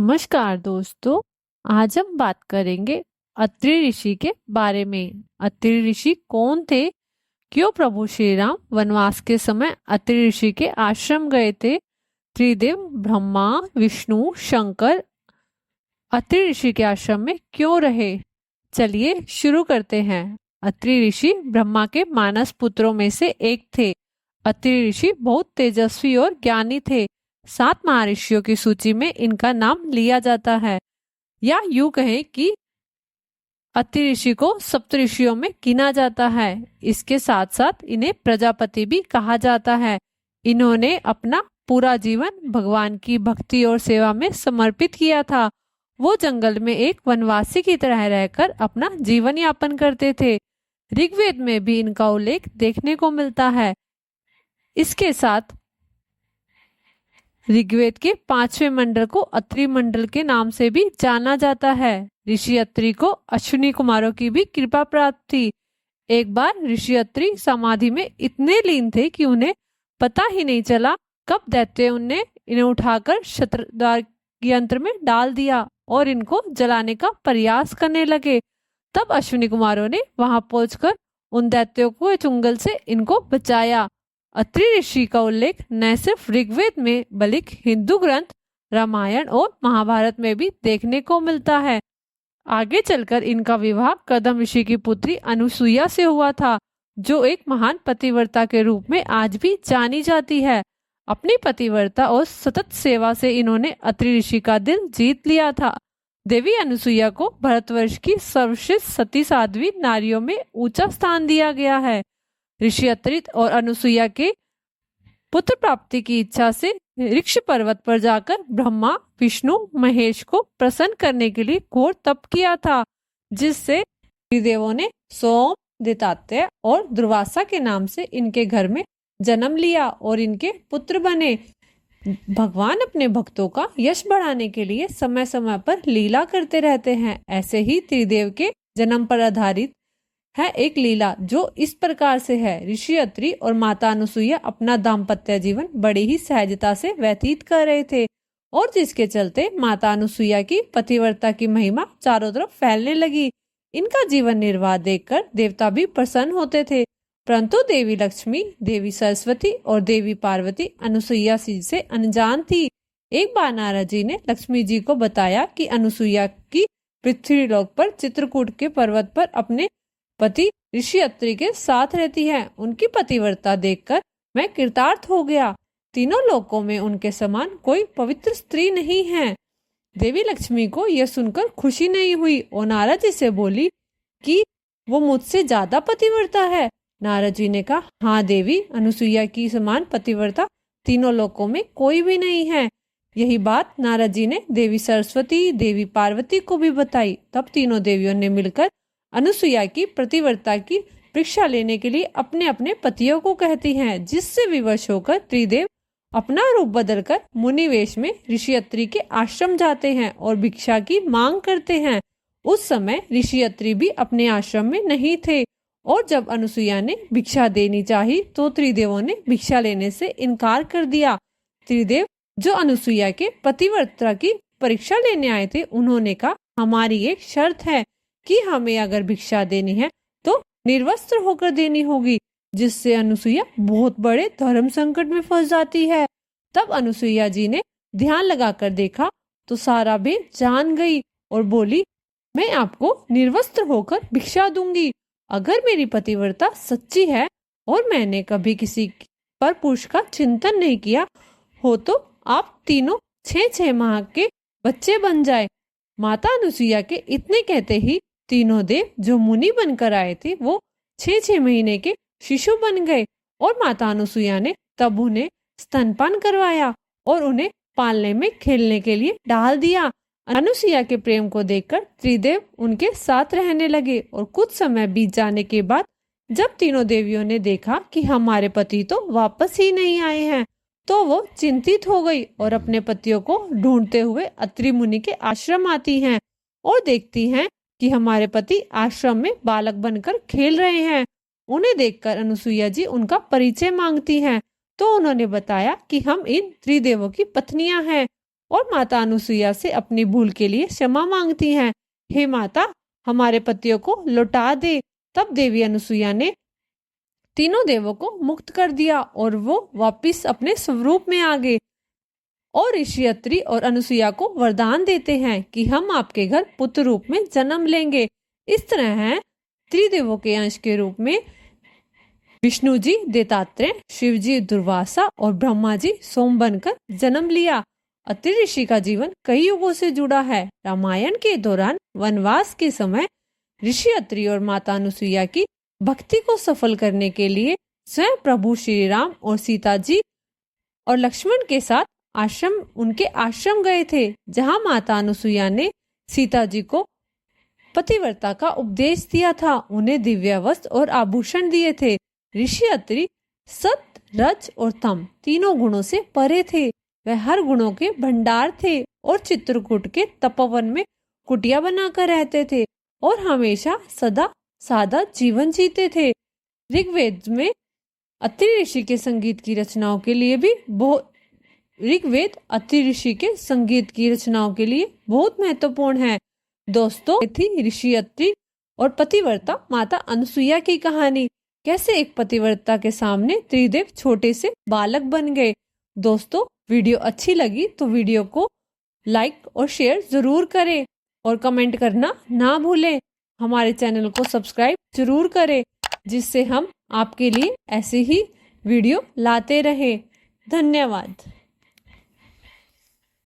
नमस्कार दोस्तों। आज हम बात करेंगे अत्रि ऋषि के बारे में। अत्रि ऋषि कौन थे? क्यों प्रभु श्री राम वनवास के समय अत्रि ऋषि के आश्रम गए थे? त्रिदेव ब्रह्मा, विष्णु, शंकर अत्रि ऋषि के आश्रम में क्यों रहे? चलिए शुरू करते हैं। अत्रि ऋषि ब्रह्मा के मानस पुत्रों में से एक थे। अत्रि ऋषि बहुत तेजस्वी और ज्ञानी थे। 7 महर्षियों की सूची में इनका नाम लिया जाता है, या यूं कहें कि अत्रि ऋषि को सप्तऋषियों में गिना जाता है। इसके साथ साथ इन्हें प्रजापति भी कहा जाता है। इन्होंने अपना पूरा जीवन भगवान की भक्ति और सेवा में समर्पित किया था। वो जंगल में एक वनवासी की तरह रहकर अपना जीवन यापन करते थे। ऋग्वेद में भी इनका उल्लेख देखने को मिलता है। इसके साथ ऋग्वेद के 5वें मंडल को अत्रि मंडल के नाम से भी जाना जाता है। ऋषि अत्रि को अश्विनी कुमारों की भी कृपा प्राप्त थी। एक बार ऋषि अत्रि समाधि में इतने लीन थे कि उन्हें पता ही नहीं चला कब दैत्यों ने इन्हें उठाकर शत्रद्वार यंत्र में डाल दिया और इनको जलाने का प्रयास करने लगे। तब अश्विनी कुमारों ने वहां पहुंचकर उन दैत्यों को चुंगल से इनको बचाया। अत्रि ऋषि का उल्लेख न सिर्फ ऋग्वेद में बल्कि हिंदू ग्रंथ रामायण और महाभारत में भी देखने को मिलता है। आगे चलकर इनका विवाह कदम ऋषि की पुत्री अनुसुईया से हुआ था, जो एक महान पतिव्रता के रूप में आज भी जानी जाती है। अपनी पतिव्रता और सतत सेवा से इन्होंने अत्रि ऋषि का दिल जीत लिया था। देवी अनुसुईया को भारतवर्ष की सर्वश्रेष्ठ सती साध्वी नारियों में ऊंचा स्थान दिया गया है। ऋषि अत्रि और अनुसुईया के पुत्र प्राप्ति की इच्छा से ऋक्ष पर्वत पर जाकर ब्रह्मा, विष्णु, महेश को प्रसन्न करने के लिए घोर तप किया था, जिससे देवों ने सोम, दैत्यायन और दुर्वासा के नाम से इनके घर में जन्म लिया और इनके पुत्र बने। भगवान अपने भक्तों का यश बढ़ाने के लिए समय समय पर लीला करते रहते हैं। ऐसे ही त्रिदेव के जन्म पर आधारित है एक लीला जो इस प्रकार से है। ऋषि अत्रि और माता अनुसुईया अपना दाम्पत्य जीवन बड़ी ही सहजता से व्यतीत कर रहे थे, और जिसके चलते माता अनुसुईया की पतिव्रता की महिमा चारों तरफ फैलने लगी। इनका जीवन निर्वाह देखकर देवता भी प्रसन्न होते थे, परंतु देवी लक्ष्मी, देवी सरस्वती और देवी पार्वती अनुसुईया से अनजान थी। एक बार नारद जी ने लक्ष्मी जी को बताया कि अनुसुईया की पृथ्वीलोक पर चित्रकूट के पर्वत पर अपने पति ऋषि अत्रि के साथ रहती है। उनकी पतिव्रता देखकर मैं कृतार्थ हो गया। तीनों लोकों में उनके समान कोई पवित्र स्त्री नहीं है। देवी लक्ष्मी को यह सुनकर खुशी नहीं हुई और नारद जी से बोली कि वो मुझसे ज्यादा पतिव्रता है। नारद जी ने कहा, हाँ देवी, अनुसुईया की समान पतिव्रता तीनों लोकों में कोई भी नहीं है। यही बात नारद जी ने देवी सरस्वती, देवी पार्वती को भी बताई। तब तीनों देवियों ने मिलकर अनुसुईया की पतिव्रता की परीक्षा लेने के लिए अपने अपने पतियों को कहती हैं, जिससे विवश होकर त्रिदेव अपना रूप बदलकर मुनि वेश में ऋषि अत्रि के आश्रम जाते हैं और भिक्षा की मांग करते हैं। उस समय ऋषि अत्रि भी अपने आश्रम में नहीं थे, और जब अनुसुईया ने भिक्षा देनी चाही तो त्रिदेवों ने भिक्षा लेने से इनकार कर दिया। त्रिदेव जो अनुसुईया के पतिव्रता की परीक्षा लेने आए थे, उन्होंने कहा, हमारी एक शर्त है कि हमें अगर भिक्षा देनी है तो निर्वस्त्र होकर देनी होगी, जिससे अनुसुईया बहुत बड़े धर्म संकट में फंस जाती है। तब अनुसुईया जी ने ध्यान लगाकर देखा तो सारा भेद जान गई और बोली, मैं आपको निर्वस्त्र होकर भिक्षा दूंगी। अगर मेरी पतिव्रता सच्ची है और मैंने कभी किसी पर पुरुष का चिंतन नहीं किया हो तो आप तीनों 6-6 माह के बच्चे बन जाए। माता अनुसुईया के इतने कहते ही तीनों देव जो मुनि बनकर आए थे वो 6-6 महीने के शिशु बन गए, और माता अनुसुईया ने तब उन्हें स्तनपान करवाया और उन्हें पालने में खेलने के लिए डाल दिया। अनुसुईया के प्रेम को देखकर त्रिदेव उनके साथ रहने लगे, और कुछ समय बीत जाने के बाद जब तीनों देवियों ने देखा कि हमारे पति तो वापस ही नहीं आए हैं, तो वो चिंतित हो गई और अपने पतियों को ढूंढते हुए अत्रि मुनि के आश्रम आती हैं और देखती हैं कि हमारे पति आश्रम में बालक बनकर खेल रहे हैं। उन्हें देखकर अनुसुईया जी उनका परिचय मांगती हैं, तो उन्होंने बताया कि हम इन त्रिदेवों की पत्नियां हैं। और माता अनुसुईया से अपनी भूल के लिए क्षमा मांगती हैं। हे माता, हमारे पतियों को लौटा दे। तब देवी अनुसुईया ने तीनों देवों को मुक्त कर दिया और वो वापिस अपने स्वरूप में आ गए। और ऋषि अत्रि और अनुसुईया को वरदान देते हैं कि हम आपके घर पुत्र रूप में जन्म लेंगे। इस तरह है त्रिदेवों के अंश के रूप में विष्णु जी दत्तात्रेय, शिव जी दुर्वासा और ब्रह्मा जी सोम बनकर जन्म लिया। अत्रि ऋषि का जीवन कई युगों से जुड़ा है। रामायण के दौरान वनवास के समय ऋषि अत्रि और माता अनुसुईया की भक्ति को सफल करने के लिए स्वयं प्रभु श्री राम और सीता जी और लक्ष्मण के साथ उनके आश्रम गए थे, जहां माता अनुसुईया ने सीता जी को पतिव्रता का उपदेश दिया था, उन्हें दिव्य वस्त्र और आभूषण दिए थे। ऋषि अत्रि सत, रज और तम तीनों गुणों से परे थे। वह हर गुणों के भंडार थे और चित्रकूट के तपोवन में कुटिया बनाकर रहते थे और हमेशा सदा सादा जीवन जीते थे। ऋग्वेद में अत्रि ऋषि के संगीत की रचनाओं के लिए बहुत महत्वपूर्ण है। दोस्तों, थी ऋषि अत्रि और पतिव्रता माता अनुसुईया की कहानी। कैसे एक पतिव्रता के सामने त्रिदेव छोटे से बालक बन गए। दोस्तों, वीडियो अच्छी लगी तो वीडियो को लाइक और शेयर जरूर करें और कमेंट करना ना भूलें। हमारे चैनल को सब्सक्राइब जरूर करें, जिससे हम आपके लिए ऐसे ही वीडियो लाते रहें। धन्यवाद।